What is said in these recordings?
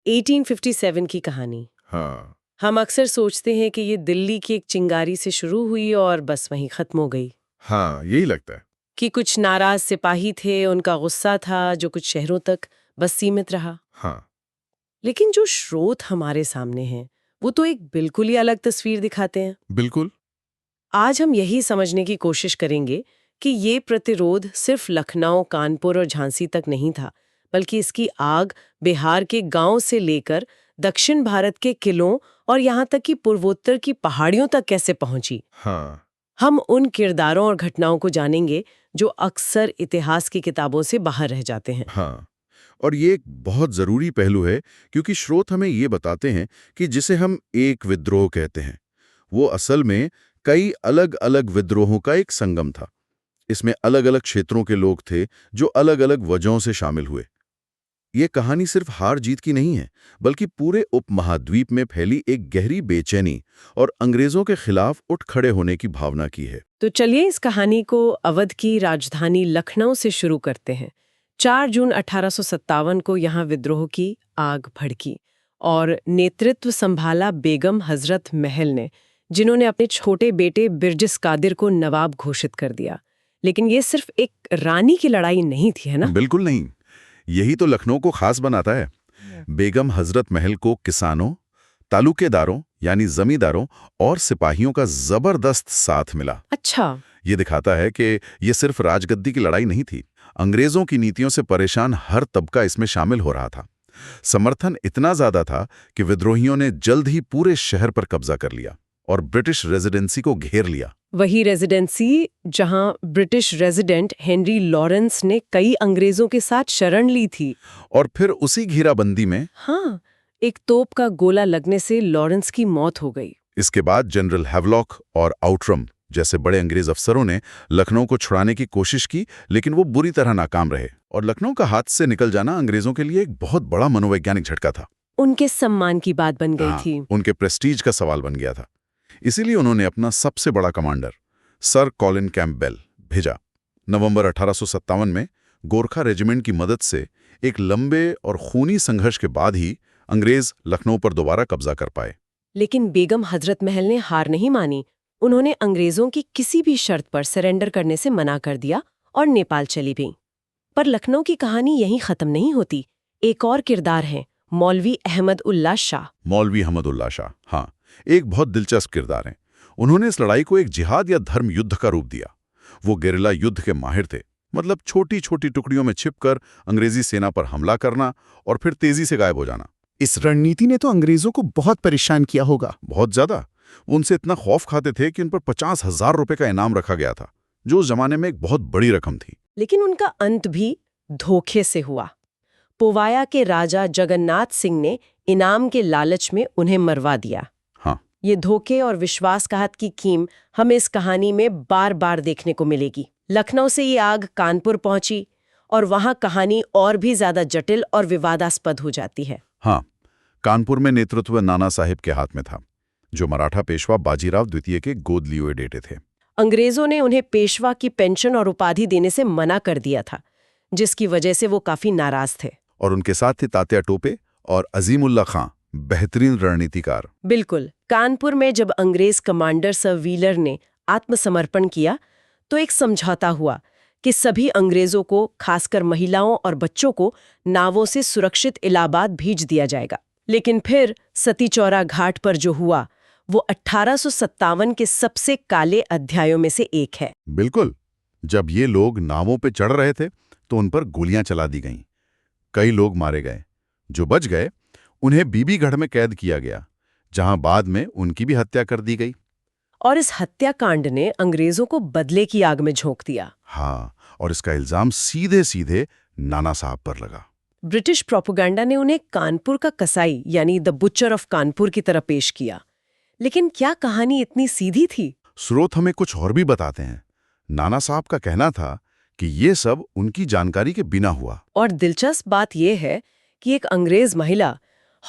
1857 की कहानी। हाँ। हम अक्सर सोचते हैं कि ये दिल्ली की एक चिंगारी से शुरू हुई और बस वहीं खत्म हो गई, हाँ, यही लगता है। कि कुछ नाराज सिपाही थे, उनका गुस्सा था जो कुछ शहरों तक बस सीमित रहा। हाँ। लेकिन जो स्रोत हमारे सामने हैं वो तो एक बिल्कुल ही अलग तस्वीर दिखाते हैं। बिल्कुल। आज हम यही समझने की कोशिश करेंगे कि ये प्रतिरोध सिर्फ लखनऊ, कानपुर और झांसी तक नहीं था, बल्कि इसकी आग बिहार के गांव से लेकर दक्षिण भारत के किलों और यहाँ तक कि पूर्वोत्तर की पहाड़ियों तक कैसे पहुंची। हाँ। हम उन किरदारों और घटनाओं को जानेंगे जो अक्सर इतिहास की किताबों से बाहर रह जाते हैं। हाँ। और ये एक बहुत जरूरी पहलू है, क्योंकि स्रोत हमें ये बताते हैं कि जिसे हम एक विद्रोह कहते हैं, वो असल में कई अलग-अलग विद्रोहों का एक संगम था। इसमें अलग-अलग क्षेत्रों के लोग थे जो अलग-अलग वजहों से शामिल हुए। ये कहानी सिर्फ हार जीत की नहीं है, बल्कि पूरे उपमहाद्वीप में फैली एक गहरी बेचैनी और अंग्रेजों के खिलाफ उठ खड़े होने की भावना की है। तो चलिए इस कहानी को अवध की राजधानी लखनऊ से शुरू करते हैं। 4 जून 1857 को यहाँ विद्रोह की आग भड़की और नेतृत्व संभाला बेगम हजरत महल ने, जिन्होंने अपने छोटे बेटे बिरजिस कादिर को नवाब घोषित कर दिया। लेकिन ये सिर्फ एक रानी की लड़ाई नहीं थी, है ना? बिल्कुल नहीं। यही तो लखनऊ को खास बनाता है। बेगम हजरत महल को किसानों, तालुकेदारों यानी जमींदारों और सिपाहियों का जबरदस्त साथ मिला। अच्छा। ये दिखाता है कि ये सिर्फ राजगद्दी की लड़ाई नहीं थी। अंग्रेजों की नीतियों से परेशान हर तबका इसमें शामिल हो रहा था। समर्थन इतना ज्यादा था कि विद्रोहियों ने जल्द ही पूरे शहर पर कब्जा कर लिया और ब्रिटिश रेजिडेंसी को घेर लिया। वही रेजिडेंसी जहां ब्रिटिश रेजिडेंट हेनरी लॉरेंस ने कई अंग्रेजों के साथ शरण ली थी। और फिर उसी घेराबंदी में हाँ, एक तोप का गोला लगने से लॉरेंस की मौत हो गई। इसके बाद जनरल हैवलॉक और आउटरम जैसे बड़े अंग्रेज अफसरों ने लखनऊ को छुड़ाने की कोशिश की, लेकिन वो बुरी तरह नाकाम रहे। और लखनऊ का हाथ से निकल जाना अंग्रेजों के लिए एक बहुत बड़ा मनोवैज्ञानिक झटका था। उनके सम्मान की बात बन गई थी। उनके प्रेस्टीज का सवाल बन गया था। इसीलिए उन्होंने अपना सबसे बड़ा कमांडर सर कॉलिन कैंपबेल भेजा। नवंबर 1857 में गोरखा रेजिमेंट की मदद से एक लंबे और खूनी संघर्ष के बाद ही अंग्रेज लखनऊ पर दोबारा कब्जा कर पाए। लेकिन बेगम हजरत महल ने हार नहीं मानी। उन्होंने अंग्रेजों की किसी भी शर्त पर सरेंडर करने से मना कर दिया और नेपाल चली गईं। पर लखनऊ की कहानी यहीं खत्म नहीं होती। एक और किरदार है मौलवी अहमद उल्लाह शाह। मौलवी अहमद उल्लाह शाह, हाँ, एक बहुत दिलचस्प किरदार हैं। उन्होंने इस लड़ाई को एक जिहाद या धर्म युद्ध का रूप दिया। वो गेरिला युद्ध के माहिर थे, मतलब छोटी छोटी टुकड़ियों में छिपकर अंग्रेजी सेना पर हमला करना और फिर तेजी से गायब हो जाना। इस रणनीति ने तो अंग्रेजों को बहुत परेशान किया होगा। बहुत ज्यादा। वो उनसे इतना खौफ खाते थे कि उन पर 50,000 रुपए का इनाम रखा गया था, जो उस जमाने में एक बहुत बड़ी रकम थी। लेकिन उनका अंत भी धोखे से हुआ। पोवाया के राजा जगन्नाथ सिंह ने इनाम के लालच में उन्हें मरवा दिया। हाँ। ये धोखे और विश्वासघात की कीम हमें इस कहानी में बार बार देखने को मिलेगी। लखनऊ से ये आग कानपुर पहुंची और वहां कहानी और भी ज्यादा जटिल और विवादास्पद हो जाती है। हाँ, कानपुर में नेतृत्व नाना साहिब के हाथ में था, जो मराठा पेशवा बाजीराव द्वितीय के गोद लिए हुए बेटे थे। अंग्रेजों ने उन्हें पेशवा की पेंशन और उपाधि देने से मना कर दिया था, जिसकी वजह से वो काफी नाराज थे। और उनके साथ थे तात्या टोपे और अजीमुल्ला खां, बेहतरीन रणनीतिकार। बिल्कुल। कानपुर में जब अंग्रेज कमांडर सर व्हीलर ने आत्मसमर्पण किया तो एक समझौता हुआ कि सभी अंग्रेजों को, खासकर महिलाओं और बच्चों को, नावों से सुरक्षित इलाहाबाद भेज दिया जाएगा। लेकिन फिर सती चौरा घाट पर जो हुआ वो 1857 के सबसे काले अध्यायों में से एक है। बिल्कुल। जब ये लोग नावों पे चढ़ रहे थे तो उन पर गोलियां चला दी गईं। कई लोग मारे गए। जो बच गए उन्हें बीबीगढ़ में कैद किया गया, जहां बाद में उनकी भी हत्या कर दी गई। और इस हत्याकांड ने अंग्रेजों को बदले की आग में झोंक दिया। हाँ, और इसका इल्जाम सीधे सीधे नाना साहब पर लगा। ब्रिटिश प्रोपेगेंडा ने उन्हें कानपुर का कसाई यानी द बुचर ऑफ कानपुर की तरह पेश किया। लेकिन क्या कहानी इतनी सीधी थी? स्रोत हमें कुछ और भी बताते हैं। नाना साहब का कहना था कि ये सब उनकी जानकारी के बिना हुआ। और दिलचस्प बात यह है कि एक अंग्रेज महिला,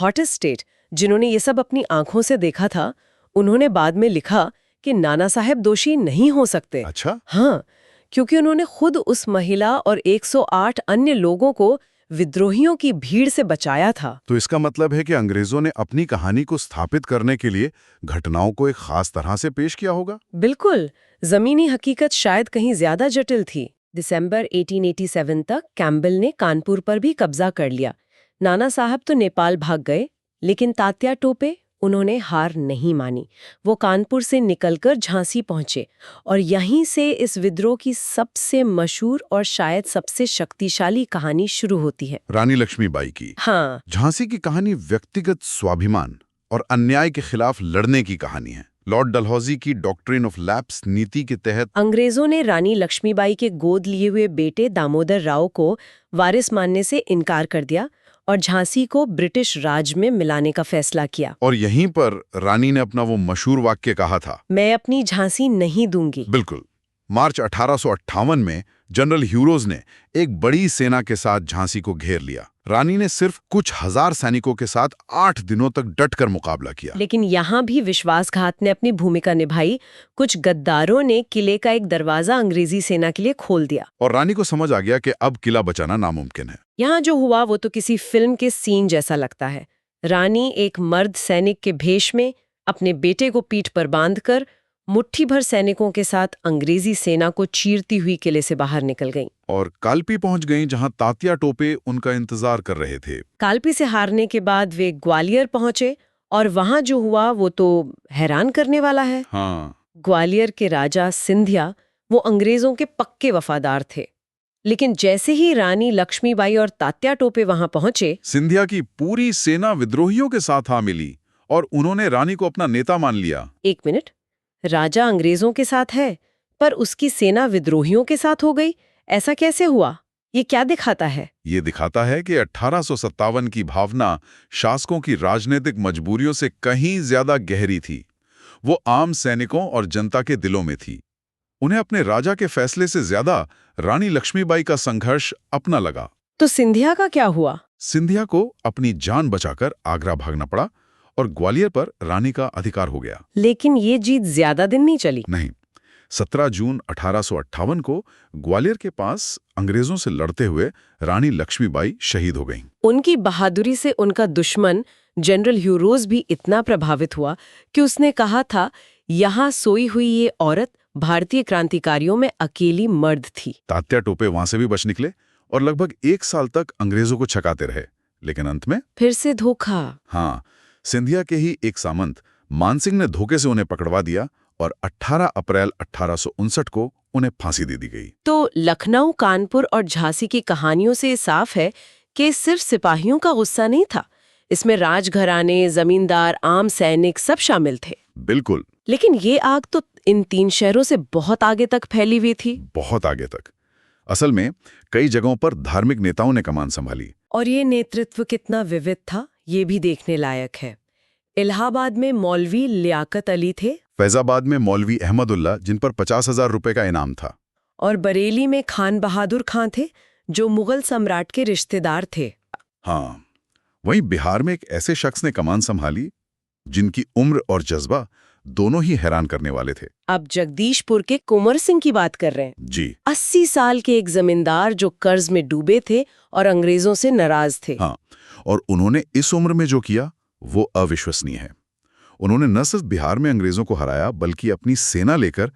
हॉटेस्ट स्टेट, जिन्होंने ये सब अपनी आंखों से देखा था, उन्होंने बाद में लिखा कि नाना साहब दोषी नहीं हो सकते। अच्छा? हाँ, क्योंकि उन्होंने खुद उस महिला और 108 अन्य लोगों को विद्रोहियों की भीड़ से बचाया था। तो इसका मतलब है कि अंग्रेजों ने अपनी कहानी को स्थापित करने के लिए घटनाओं को एक खास तरह से पेश किया होगा। बिल्कुल, जमीनी हकीकत शायद कहीं ज्यादा जटिल थी। दिसंबर 1887 तक कैम्बेल ने कानपुर पर भी कब्जा कर लिया। नाना साहब तो नेपाल भाग गए, लेकिन तात्या टोपे, उन्होंने हार नहीं मानी। वो कानपुर से निकलकर झांसी पहुंचे और यहीं से इस विद्रोह की सबसे मशहूर और शायद सबसे शक्तिशाली कहानी शुरू होती है। रानी लक्ष्मीबाई की। हाँ, झांसी की कहानी व्यक्तिगत स्वाभिमान और अन्याय के खिलाफ लड़ने की कहानी है। लॉर्ड डलहौजी की डॉक्ट्रिन ऑफ लैप्स नीति के तहत अंग्रेजों ने रानी लक्ष्मीबाई के गोद लिए हुए बेटे दामोदर राव को वारिस मानने से इनकार कर दिया और झांसी को ब्रिटिश राज में मिलाने का फैसला किया। और यहीं पर रानी ने अपना वो मशहूर वाक्य कहा था, मैं अपनी झांसी नहीं दूंगी। बिल्कुल। मार्च 1858 में जनरल ह्यूरोज ने एक बड़ी सेना के साथ झांसी को घेर लिया। रानी ने सिर्फ कुछ हजार सैनिकों के साथ 8 दिनों तक डटकर मुकाबला किया। लेकिन यहाँ भी विश्वासघात ने अपनी भूमिका निभाई। कुछ गद्दारों ने किले का एक दरवाजा अंग्रेजी सेना के लिए खोल दिया और रानी को समझ आ गया कि अब किला बचाना नामुमकिन है। यहाँ जो हुआ वो तो किसी फिल्म के सीन जैसा लगता है। रानी एक मर्द सैनिक के भेष में अपने बेटे को पीठ पर बांधकर मुट्ठी भर सैनिकों के साथ अंग्रेजी सेना को चीरती हुई किले से बाहर निकल गईं। और कालपी पहुंच गईं, जहां तात्या टोपे उनका इंतजार कर रहे थे। कालपी से हारने के बाद वे ग्वालियर पहुंचे और वहां जो हुआ वो तो हैरान करने वाला है। हाँ, ग्वालियर के राजा सिंधिया वो अंग्रेजों के पक्के वफादार थे, लेकिन जैसे ही रानी लक्ष्मीबाई और तात्या टोपे वहां पहुंचे, सिंधिया की पूरी सेना विद्रोहियों के साथ आ मिली और उन्होंने रानी को अपना नेता मान लिया। एक मिनट, राजा अंग्रेजों के साथ है पर उसकी सेना विद्रोहियों के साथ हो गई, ऐसा कैसे हुआ? ये क्या दिखाता है? ये दिखाता है कि 1857 की भावना शासकों की राजनीतिक मजबूरियों से कहीं ज्यादा गहरी थी। वो आम सैनिकों और जनता के दिलों में थी। उन्हें अपने राजा के फैसले से ज्यादा रानी लक्ष्मीबाई का संघर्ष अपना लगा। तो सिंधिया का क्या हुआ? सिंधिया को अपनी जान बचाकर आगरा भागना पड़ा और ग्वालियर पर रानी का अधिकार हो गया। लेकिन ये जीत ज्यादा दिन नहीं चली। नहीं, 17 जून 1858 को ग्वालियर के पास अंग्रेजों से लड़ते हुए रानी लक्ष्मीबाई शहीद हो गईं। उनकी बहादुरी से उनका दुश्मन जनरल ह्यूरोज भी इतना प्रभावित हुआ कि उसने कहा था, यहाँ सोई हुई ये औरत भारतीय क्रांतिकारियों में अकेली मर्द थी। तात्या टोपे वहां से भी बच निकले और लगभग 1 साल तक अंग्रेजों को छकाते रहे, लेकिन अंत में फिर से धोखा। हाँ, सिंधिया के ही एक सामंत मानसिंह ने धोखे से उन्हें पकड़वा दिया और 18 अप्रैल 1859 को उन्हें फांसी दे दी गई। तो लखनऊ, कानपुर और झांसी की कहानियों से साफ है कि सिर्फ सिपाहियों का गुस्सा नहीं था, इसमें राजघराने, जमींदार, आम सैनिक सब शामिल थे। बिल्कुल। लेकिन ये आग तो इन 3 शहरों से बहुत आगे तक फैली हुई थी। बहुत आगे तक। असल में कई जगहों पर धार्मिक नेताओं ने कमान संभाली। और ये नेतृत्व कितना विविध था, ये भी देखने लायक है। इलाहाबाद में मौलवी लियाकत अली थे, फैजाबाद में मौलवी अहमदुल्ला, जिन पर 50,000 रुपए का इनाम था। और बरेली में खान बहादुर खां थे, जो मुगल सम्राट के रिश्तेदार थे। हाँ, वहीं बिहार में एक ऐसे शख्स ने कमान संभाली जिनकी उम्र और जज्बा दोनों ही हैरान करने वाले थे। अब जगदीशपुर के कुंवर सिंह की बात कर रहे हैं। जी। 80 साल के एक जमींदार जो कर्ज में डूबे थे और अंग्रेजों से नाराज थे। हाँ, और उन्होंने इस उम्र में जो किया वो अविश्वसनीय है। उन्होंने न सिर्फ बिहार में अंग्रेजों को हराया, बल्कि अपनी सेना लेकर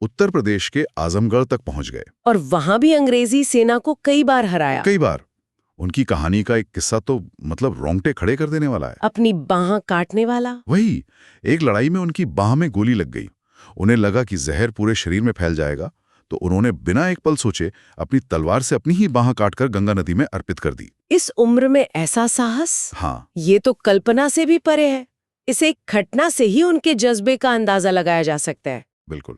उत्तर प्रदेश के आजमगढ़ तक पहुंच गए और वहां भी अंग्रेजी सेना को कई बार हराया। कई बार। उनकी कहानी का एक किस्सा तो मतलब रोंगटे खड़े कर देने वाला है। अपनी बाह काटने वाला। वही, एक लड़ाई में उनकी बाह में गोली लग गई। उन्हें लगा कि जहर पूरे शरीर में फैल जाएगा, तो उन्होंने बिना एक पल सोचे अपनी तलवार से अपनी ही बाह काटकर गंगा नदी में अर्पित कर दी। इस उम्र में ऐसा साहस? हाँ, ये तो कल्पना से भी परे है। इसे एक घटना से ही उनके जज्बे का अंदाजा लगाया जा सकता है। बिल्कुल।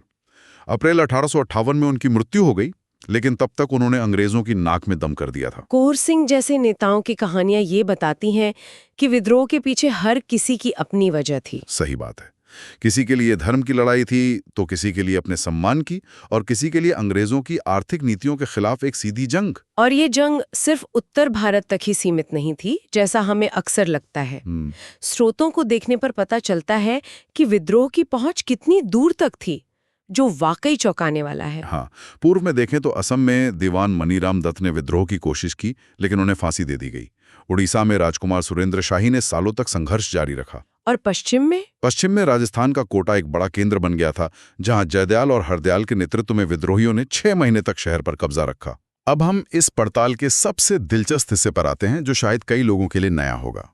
अप्रैल 1858 में उनकी मृत्यु हो गई, लेकिन तब तक उन्होंने अंग्रेजों की नाक में दम कर दिया था। कुंवर सिंह जैसे नेताओं की कहानियां ये बताती हैं कि विद्रोह के पीछे हर किसी की अपनी वजह थी। सही बात है। किसी के लिए धर्म की लड़ाई थी, तो किसी के लिए अपने सम्मान की, और किसी के लिए अंग्रेजों की आर्थिक नीतियों के खिलाफ एक सीधी जंग। और ये जंग सिर्फ उत्तर भारत तक ही सीमित नहीं थी, जैसा हमें अक्सर लगता है। स्रोतों को देखने पर पता चलता है कि विद्रोह की पहुंच कितनी दूर तक थी। जो वाकई चौंकाने वाला है। हाँ, पूर्व में देखें तो असम में दीवान मनीराम दत्त ने विद्रोह की कोशिश की, लेकिन उन्हें फांसी दे दी गई। उड़ीसा में राजकुमार सुरेंद्र शाही ने सालों तक संघर्ष जारी रखा। और पश्चिम में राजस्थान का कोटा एक बड़ा केंद्र बन गया था, जहां जयदयाल और हरदयाल के नेतृत्व में विद्रोहियों ने 6 महीने तक शहर पर कब्जा रखा। अब हम इस पड़ताल के सबसे दिलचस्प हिस्से पर आते हैं, जो शायद कई लोगों के लिए नया होगा।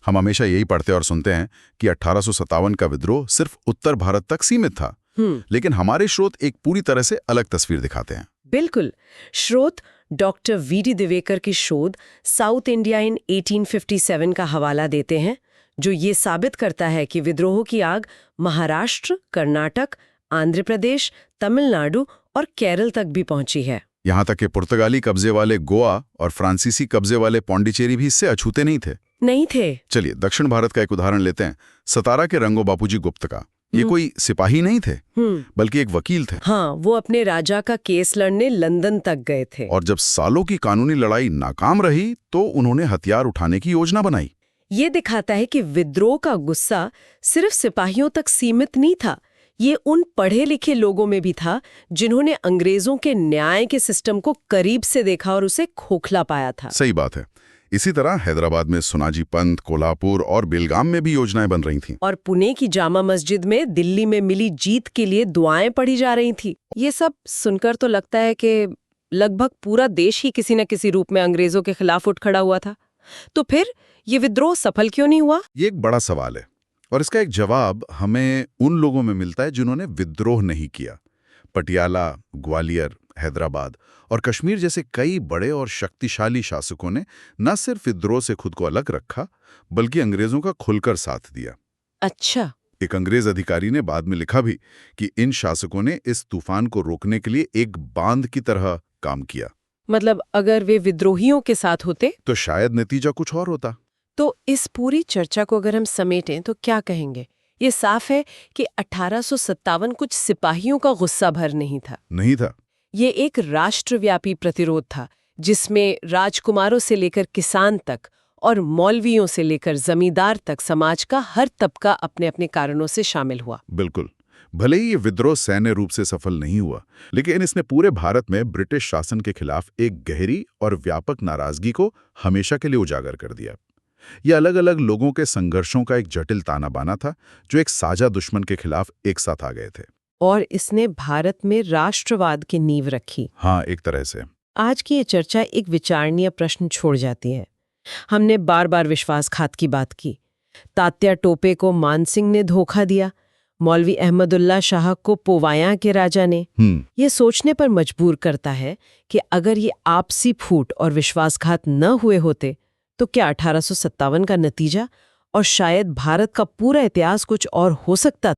हम हमेशा यही पढ़ते और सुनते हैं कि 1857 का विद्रोह सिर्फ उत्तर भारत तक सीमित था, लेकिन हमारे स्रोत एक पूरी तरह से अलग तस्वीर दिखाते हैं। बिल्कुल। स्रोत डॉक्टर वीडी दिवेकर की शोध साउथ इंडिया इन 1857 का हवाला देते हैं, जो ये साबित करता है कि विद्रोह की आग महाराष्ट्र, कर्नाटक, आंध्र प्रदेश, तमिलनाडु और केरल तक भी पहुंची है। यहाँ तक कि पुर्तगाली कब्जे वाले गोवा और फ्रांसीसी कब्जे वाले पौंडीचेरी भी इससे अछूते नहीं थे। चलिए दक्षिण भारत का एक उदाहरण लेते हैं, सतारा के रंगो बापूजी गुप्त का। ये कोई सिपाही नहीं थे, बल्कि एक वकील थे। हाँ, वो अपने राजा का केस लड़ने लंदन तक गए थे। और जब सालों की कानूनी लड़ाई नाकाम रही, तो उन्होंने हथियार उठाने की योजना बनाई। ये दिखाता है कि विद्रोह का गुस्सा सिर्फ सिपाहियों तक सीमित नहीं था, ये उन पढ़े लिखे लोगों में भी था जिन्होंने अंग्रेजों के न्याय के सिस्टम को करीब से देखा और उसे खोखला पाया था। सही बात है। इसी तरह हैदराबाद में सुनाजी पंत, कोल्हापुर और बेलगाम में भी योजनाएं बन रही थीं। और पुणे की जामा मस्जिद में दिल्ली में मिली जीत के लिए दुआएं पढ़ी जा रही थी। ये सब सुनकर तो लगता है कि लगभग पूरा देश ही किसी न किसी रूप में अंग्रेजों के खिलाफ उठ खड़ा हुआ था। तो फिर ये विद्रोह सफल क्यों नहीं हुआ? ये एक बड़ा सवाल है, और इसका एक जवाब हमें उन लोगों में मिलता है जिन्होंने विद्रोह नहीं किया। पटियाला, ग्वालियर, हैदराबाद और कश्मीर जैसे कई बड़े और शक्तिशाली शासकों ने न सिर्फ विद्रोह से खुद को अलग रखा, बल्कि अंग्रेजों का खुलकर साथ दिया। अच्छा। एक अंग्रेज अधिकारी ने बाद में लिखा भी कि इन शासकों ने इस तूफान को रोकने के लिए एक बांध की तरह काम किया। मतलब अगर वे विद्रोहियों के साथ होते तो शायद नतीजा कुछ और होता। तो इस पूरी चर्चा को अगर हम समेटें तो क्या कहेंगे? ये साफ है कि 1857 कुछ सिपाहियों का गुस्सा भर नहीं था। ये एक राष्ट्रव्यापी प्रतिरोध था, जिसमें राजकुमारों से लेकर किसान तक और मौलवियों से लेकर जमींदार तक समाज का हर तबका अपने अपने कारणों से शामिल हुआ। बिल्कुल। भले ही ये विद्रोह सैन्य रूप से सफल नहीं हुआ, लेकिन इसने पूरे भारत में ब्रिटिश शासन के खिलाफ एक गहरी और व्यापक नाराजगी को हमेशा के लिए उजागर कर दिया। ये अलग अलग लोगों के संघर्षों का एक जटिल ताना बाना था, जो एक साझा दुश्मन के खिलाफ एक साथ आ गए थे। और इसने भारत में राष्ट्रवाद की नींव रखी। हाँ, एक तरह से। आज की ये चर्चा एक विचारणीय प्रश्न छोड़ जाती है। हमने बार बार विश्वासघात की बात की। तात्या टोपे को मानसिंह ने धोखा दिया, मौलवी अहमदुल्ला शाह को पोवाया के राजा ने। ये सोचने पर मजबूर करता है कि अगर ये आपसी फूट और विश्वासघात न हुए होते, तो क्या 1857 का नतीजा और शायद भारत का पूरा इतिहास कुछ और हो सकता